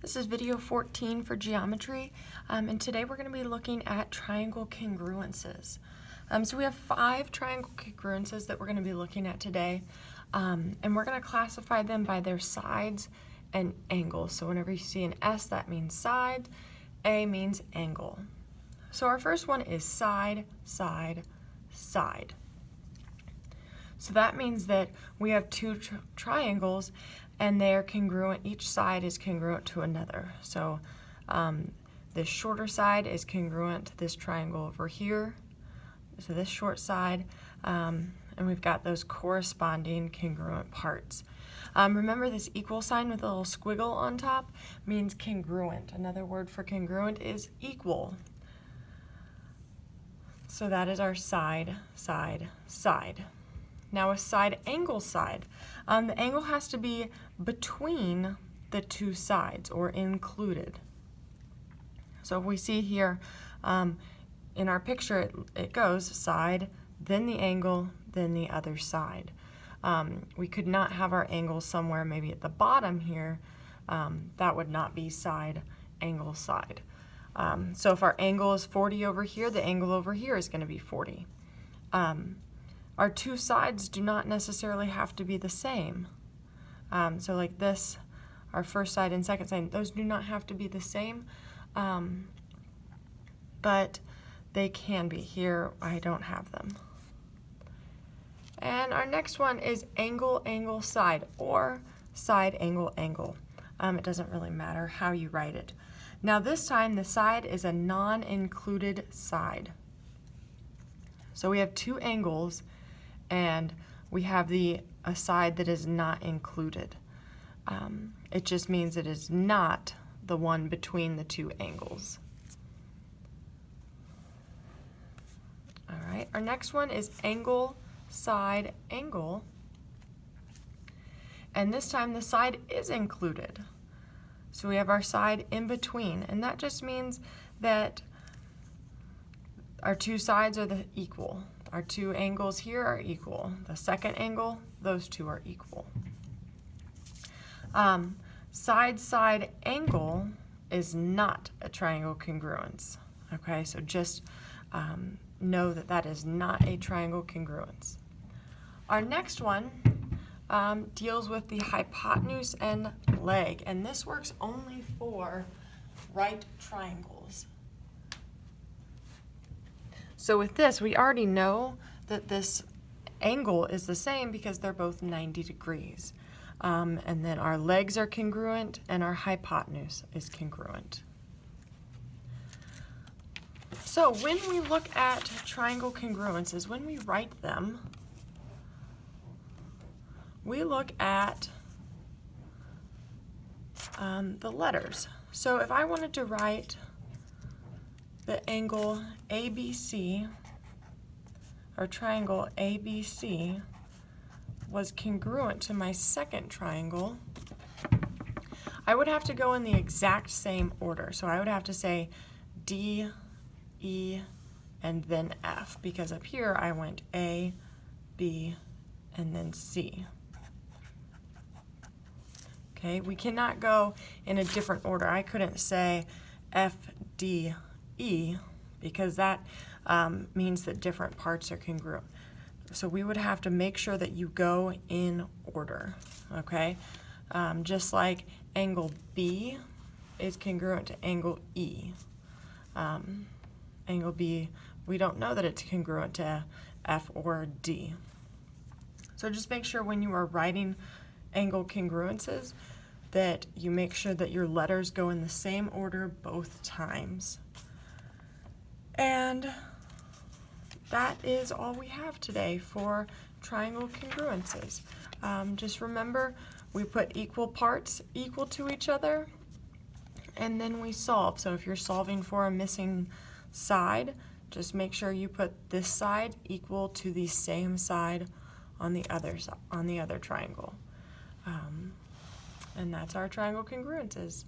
This is video 14 for geometry, and today we're going to be looking at triangle congruences. So we have 5 triangle congruences that we're going to be looking at today, and we're going to classify them by their sides and angles. So whenever you see an S, that means side, A means angle. So our first one is side, side, side. So that means that we have 2 triangles and they're congruent. Each side is congruent to another. So this shorter side is congruent to this triangle over here, so this short side, and we've got those corresponding congruent parts. Remember this equal sign with a little squiggle on top means congruent. Another word for congruent is equal. So that is our side, side, side. Now a side angle side. The angle has to be between the 2 sides or included. So if we see here in our picture, it goes side, then the angle, then the other side. We could not have our angle somewhere maybe at the bottom here. That would not be side, angle, side. So if our angle is 40 over here, the angle over here is going to be 40. Our 2 sides do not necessarily have to be the same. So like this, our first side and second side, those do not have to be the same, but they can be. Here, I don't have them. And our next one is angle, angle, side, or side, angle, angle. It doesn't really matter how you write it. Now this time, the side is a non-included side. So we have 2 angles, and we have a side that is not included. It just means it is not the one between the 2 angles. All right, our next one is angle, side, angle. And this time the side is included. So we have our side in between, and that just means that our 2 sides are equal. Our 2 angles here are equal. The second angle, those 2 are equal. Side, side, angle is not a triangle congruence. Okay, so just know that that is not a triangle congruence. Our next one deals with the hypotenuse and leg, and this works only for right triangles. So with this, we already know that this angle is the same because they're both 90 degrees. And then our legs are congruent and our hypotenuse is congruent. So when we look at triangle congruences, when we write them, we look at the letters. So if I wanted to write the angle ABC, or triangle ABC, was congruent to my second triangle, I would have to go in the exact same order. So I would have to say D, E, and then F, because up here I went A, B, and then C. Okay, we cannot go in a different order. I couldn't say F, D, E, because that means that different parts are congruent. So we would have to make sure that you go in order, okay? Just like angle B is congruent to angle E. Angle B, we don't know that it's congruent to F or D. So just make sure when you are writing angle congruences that you make sure that your letters go in the same order both times. And that is all we have today for triangle congruences. Just remember, we put equal parts equal to each other, and then we solve. So if you're solving for a missing side, just make sure you put this side equal to the same side on the other triangle. And that's our triangle congruences.